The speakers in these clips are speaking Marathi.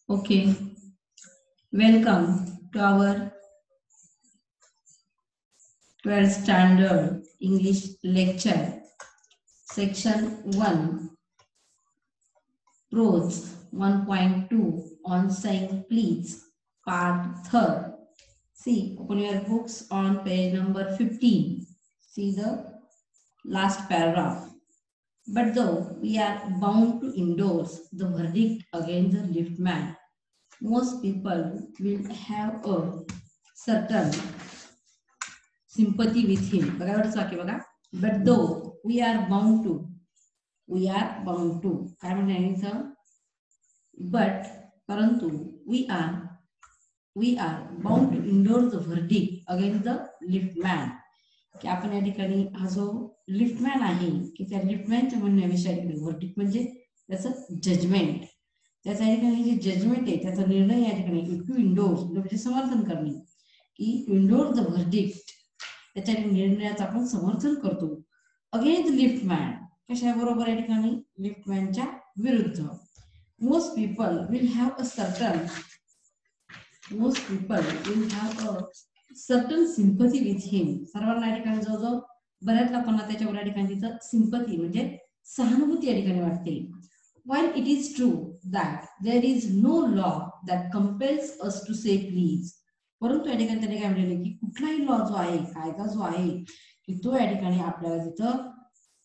Okay, welcome to our 12th standard English lecture, section 1, prose 1.2 on saying please, part 3rd. See, open your books on page number 15. See the last paragraph. But though we are bound to endorse the verdict against the liftman, most people will have a certain sympathy with him. बघा एवढंच वाक्य बघा. But though we are bound to काय म्हणायचं? But परंतु we are bound to endorse the verdict against the liftman. की आपण या ठिकाणी हा जो लिफ्टमॅन आहे की त्या लिफ्टमॅनच्या म्हणण्याविषयी वर्डिक्ट म्हणजे त्याचं जजमेंट, त्याच्या ठिकाणी जे जजमेंट आहे त्याचा निर्णय या ठिकाणी टू इंडोर्स म्हणजे समर्थन करणे, की टू इंडोर्स द वर्डिक्ट त्याच्या निर्णयाचं आपण समर्थन करतो अगेन्स्ट लिफ्टमॅन. कशा बरोबर या ठिकाणी लिफ्टमॅनच्या विरुद्ध. Most people will have a certain sympathy with him. सर्वांना या ठिकाणी जवळजवळ बऱ्याच लोकांना त्याच्यावर या ठिकाणी तिचं सिंपथी म्हणजे सहानुभूती या ठिकाणी वाटते. While it is true that there is no law that compels us to say please, परंतु या ठिकाणी त्याने काय म्हटलेलं की कुठलाही लॉ जो आहे, कायदा जो आहे की तो या ठिकाणी आपल्याला तिथं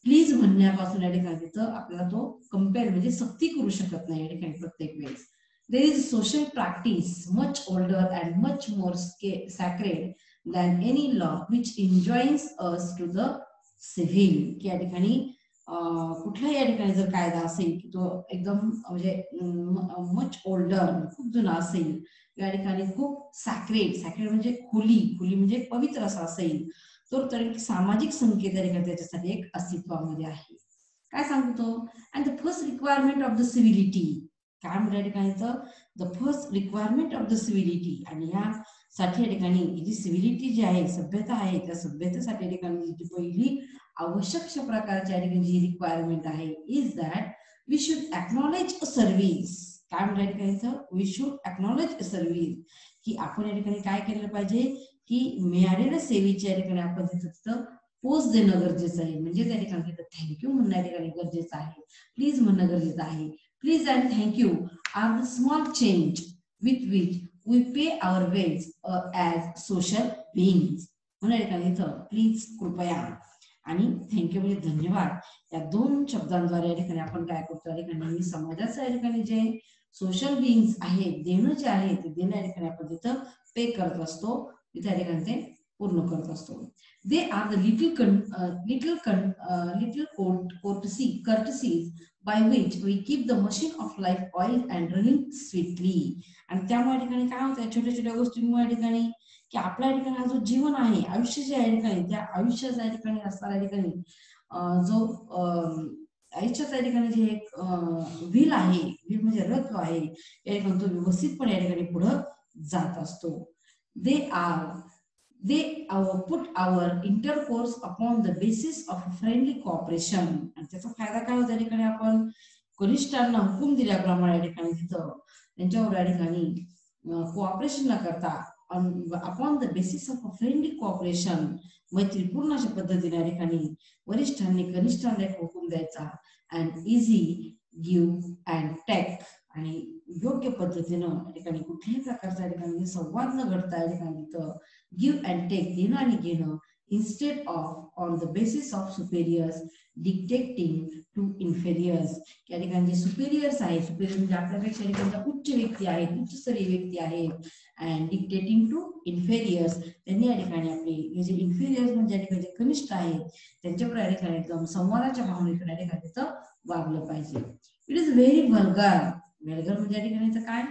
प्लीज म्हणण्यापासून या ठिकाणी तिथं आपल्याला तो कंपेल म्हणजे सक्ती करू शकत नाही या ठिकाणी प्रत्येक वेळेस. There is social practice much older and much more sacred than any law which enjoins us to the civil. की या ठिकाणी कुठलाही या ठिकाणी जर कायदा असेल की तो एकदम म्हणजे मच ओल्डर खूप जुना असेल, या ठिकाणी खूप सॅक्रेड म्हणजे खुली म्हणजे पवित्र असा असेल, तर सामाजिक संकेत या ठिकाणी त्याच्यासाठी एक अस्तित्वामध्ये आहे. काय सांगतो? And the first requirement of the civility. काय म्हणजे ठिकाणी the first requirement of the civility. आणि यासाठी या ठिकाणी जी सिव्हिलिटी जी आहे, सभ्यता आहे, त्या सभ्यतेसाठी या ठिकाणी जी पहिली आवश्यक प्रकारची या ठिकाणी जी रिक्वायरमेंट आहे is that we should acknowledge a service. काय म्हणजे ठिकाणी we should acknowledge a service, की आपण या ठिकाणी काय केलं पाहिजे की मिळालेल्या सेवेच्या या ठिकाणी आपण तिथं पोच देणं गरजेचं आहे. म्हणजे त्या ठिकाणी थँक्यू म्हणणं या ठिकाणी गरजेचं आहे, प्लीज म्हणणं गरजेचं आहे. Please and thank you are the small change with which we pay our ways as social beings. Please कृपया आणि थँक्यू म्हणजे धन्यवाद या दोन शब्दांद्वारे या ठिकाणी आपण काय करतो, या ठिकाणी समाजाच्या या ठिकाणी जे सोशल बिईंग्स आहेत, देणं जे आहे ते देणं या ठिकाणी आपण तिथं पे करत असतो, त्या ठिकाणी ते पूर्ण करत असतो. They are the little courtesies by which we keep the machine of life oiled and running sweetly. आणि त्यामुळे ठिकाणी काय होतं, छोट्या छोट्या गोष्टींमुळे ठिकाणी की आपल्या ठिकाणी हा जो जीवन आहे, आयुष्य जे आहे ठिकाणी, त्या आयुष्याच्या ठिकाणी असणाऱ्या ठिकाणी जो आयुष्याच्या ठिकाणी जे एक व्हील आहे, व्हील म्हणजे रथ आहे, या ठिकाणी तो व्यवस्थितपणे या ठिकाणी पुढे जात असतो. They put our intercourse upon the basis of friendly cooperation. आणि त्याचा फायदा काय होता, ठिकाणी आपण कनिष्ठांना हुकूम दिल्याप्रमाणे या ठिकाणी तिथं त्यांच्यावर या ठिकाणी कोऑपरेशन न करता upon the basis of friendly cooperation, मैत्रीपूर्ण अशा पद्धतीने या ठिकाणी वरिष्ठांनी कनिष्ठांना एक हुकूम द्यायचा. And easy give and take, आणि योग्य पद्धतीनं या ठिकाणी कुठल्याही प्रकारचा या ठिकाणी संवाद न घडता या ठिकाणी तिथं गिव्ह अँड टेक, देणं आणि घेणं, instead of on the basis of superiors dictating to inferiors. या ठिकाणी जे सुपेरियर्स आहेत, सुपेरियर म्हणजे आपल्यापेक्षा ठिकाणी उच्च व्यक्ती आहेत, उच्चस्तरीय व्यक्ती आहेत, अँड डिक्टेटिंग टू इन्फेरियर्स, त्यांनी या ठिकाणी आपले जे इन्फेरियर्स म्हणजे या ठिकाणी कनिष्ठ आहेत त्यांच्यावर या ठिकाणी एकदम संवादाच्या भावनेतून या ठिकाणी तिथं वागलं पाहिजे. It is very vulgar. Vulgar म्हणजे या ठिकाणी काय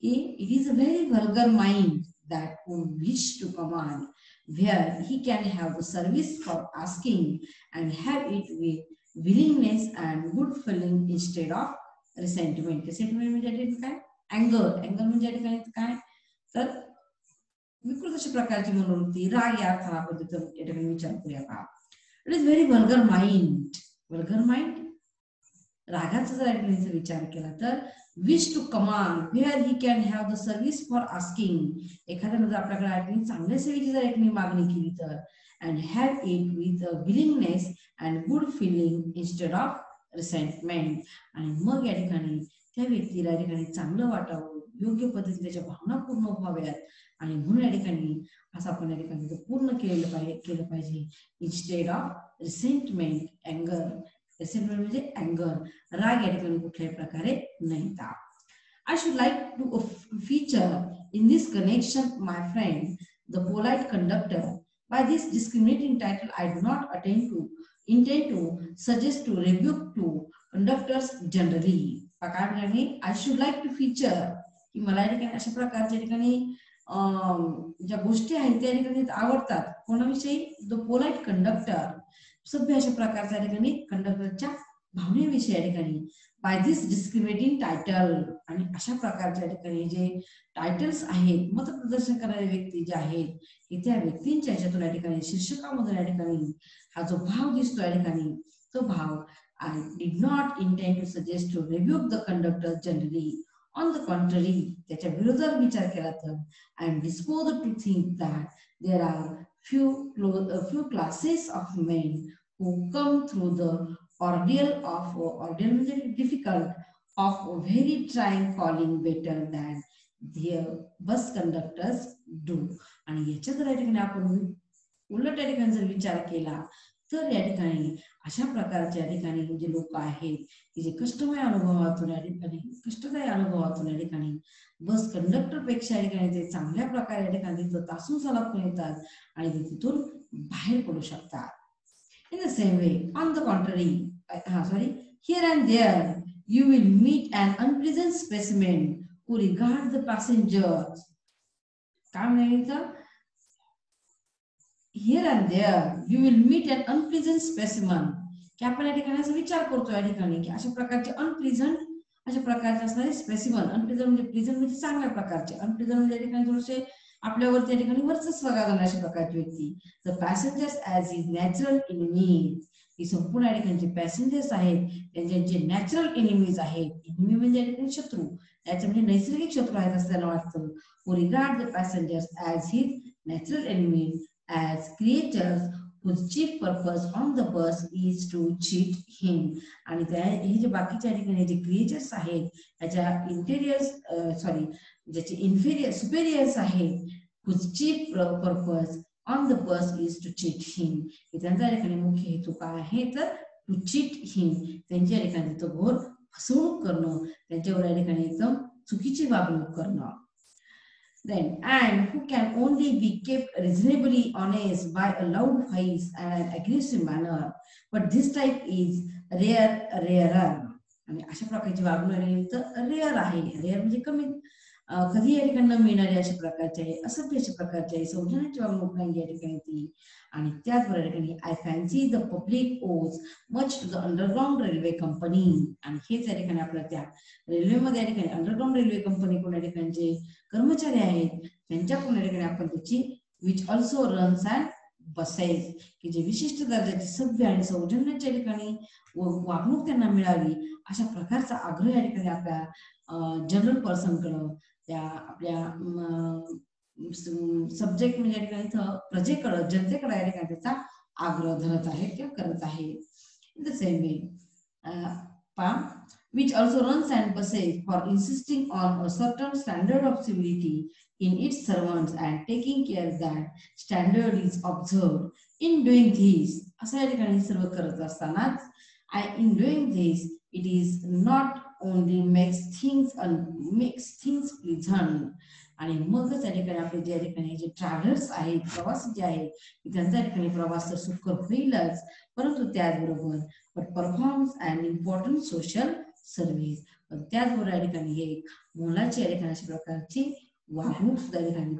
की it is a very vulgar mind that would wish to command, where he can have the service for asking and have it with willingness and good feeling instead of resentment. Resentment म्हणजे काय? Anger म्हणजे काय तर विकृत अशा प्रकारची मनोवृत्ती, राग या अर्थाला आपण तिथं या ठिकाणी विचार करूया का. It is very vulgar mind. रागाचा जर विचार केला तर wish to command where he can have the service for asking. एखाद्याने जर आपल्याकडे ऐकून चांगल्या सेवेची जर ऐकणी मागणी केली तर and have it with a willingness and good feeling instead of resentment. आणि मग या ठिकाणी त्या व्यक्तीला या ठिकाणी चांगलं वाटावं, योग्य पद्धतीने त्याच्या भावना पूर्ण व्हाव्यात आणि म्हणून या ठिकाणी असं आपण या ठिकाणी पूर्ण केलं पाहिजे instead of resentment, anger. resentment म्हणजे anger, राग या ठिकाणी कुठल्याही प्रकारे नाही येता. I should like to feature in this connection, my friend, the polite conductor. By this discriminating title, I do not intend to suggest to rebuke to conductors generally. I should like to feature की मला या ठिकाणी अशा प्रकारच्या ठिकाणी ज्या गोष्टी आहेत त्या ठिकाणी आवडतात. कोणाविषयी? द पोलाइट कंडक्टर, सभ्य अशा प्रकारच्या ठिकाणी कंडक्टरच्या भावनेविषयी या ठिकाणी. बाय दिस डिस्क्रिमिनेटिंग टायटल, आणि अशा प्रकारच्या ठिकाणी जे टायटल्स आहेत, मतप्रदर्शन करणारे व्यक्ती जे आहेत की त्या व्यक्तींच्या ह्याच्यातून या ठिकाणी शीर्षकामधून या ठिकाणी हा जो भाव दिसतो या ठिकाणी, तो भाव I did not intend to suggest to rebuke the conductor generally. On the contrary, त्याच्या विरोधात विचार केला तर I am disposed to think that there are few classes of men who come through the ordeal म्हणजे difficult of very trying calling better than their bus conductors do. आणि याच्या जर या ठिकाणी आपण उलट या ठिकाणी जर विचार केला तर या ठिकाणी अशा प्रकारच्या ठिकाणी जे लोक आहेत की जे कष्टदायी अनुभवातून या ठिकाणी बस कंडक्टर पेक्षा या ठिकाणी ते चांगल्या प्रकारे या ठिकाणी तासून सलापून येतात आणि ते तिथून बाहेर पडू शकतात. In the same way, on the contrary, here and there you will meet an unpleasant specimen who regard the passengers. काय म्हणायचं? Here and there you will meet an unpleasant specimen. की आपण या ठिकाणी असं विचार करतो या ठिकाणी की अशा प्रकारचे अनप्लीझंट अशा प्रकारचे असणारे स्पेसिमन. अनप्लीझंट म्हणजे प्लीझंट म्हणजे चांगल्या प्रकारचे, अनप्लीझंट म्हणजे या ठिकाणी थोडेसे आपल्यावरती या ठिकाणी वर्चस्व गाजवणारे अशा प्रकारची व्यक्ती. The passengers as is natural enemies. ही संपूर्ण या ठिकाणी जे पॅसेंजर्स आहेत त्यांचे जे नॅचरल एनिमीज आहेत, एनिमी म्हणजे या ठिकाणी शत्रू, त्याचे म्हणजे नैसर्गिक शत्रू आहेत असं त्यांना वाटतं. who regard the passengers as his natural enemies, as creatures whose chief purpose on the bus is to cheat him. आणि हे जे बाकीच्या ठिकाणी जे क्रिएचर्स आहेत त्याच्या ज्याचे इन्फेरियर सुपेरियर्स आहेत, whose chief purpose on the bus is to cheat him. त्यांचा ठिकाणी मुख्य हेतू काय आहे तर to cheat him, त्यांच्या ठिकाणी तो घोर फसवणूक करणं, त्यांच्यावर या ठिकाणी एकदम चुकीची वागणूक करणं. Then, and who can only be kept reasonably honest by a loud voice and an aggressive manner, but this type is rarer. आणि अशा प्रकारची वागणूक तर रेअर आहे. रेअर म्हणजे कमी, कधी या ठिकाणी न मिळणारी अशा प्रकारचे आहे, असभ्य अशा प्रकारचे आहे, सौजन्याची वागणूक नाही या ठिकाणी ती. आणि त्याचबरोबर या ठिकाणी I fancy the public owes much to the underground railway company. आणि हेच या ठिकाणी आपल्या त्या रेल्वेमध्ये या ठिकाणी अंडरग्राउंड रेल्वे कंपनी कोणत्या ठिकाणी जे कर्मचारी आहेत त्यांच्याकडून या ठिकाणी आपण त्याची which also runs and buses, की जे विशिष्ट दर्जाची सभ्य आणि सौजन्याच्या ठिकाणी वागणूक त्यांना मिळावी अशा प्रकारचा आग्रह या ठिकाणी आपल्या जनरल पर्सनकडं, त्या आपल्या सब्जेक्ट म्हणजे या ठिकाणी प्रजेकडं, जनतेकडे या ठिकाणी त्याचा आग्रह धरत आहे किंवा करत आहे. In the same way which also runs and busses for insisting on a certain standard of civility in its servants and taking care that standard is observed. In doing this, असा या ठिकाणी सर्व करत असतानाच in doing this it is not only makes things pleasant. आणि मगच या ठिकाणी आपले जे ठिकाणी जे ट्रॅव्हलर्स आहेत, प्रवासी जे आहेत, त्यांच्या ठिकाणी प्रवास तर सुखकर होईलच, परंतु त्याचबरोबर performs and important social service. पण त्याचबरोबर या ठिकाणी हे एक मोलाची या ठिकाणी अशा प्रकारची वागणूक सुद्धा या ठिकाणी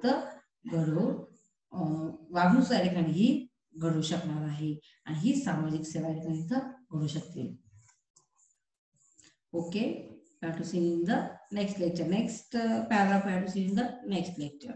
वागणूक सुद्धा या ठिकाणी ही घडू शकणार आहे आणि ही सामाजिक सेवा या ठिकाणी घडू शकते. Okay, we have to see in the next lecture. Next paragraph we have to see in the next lecture.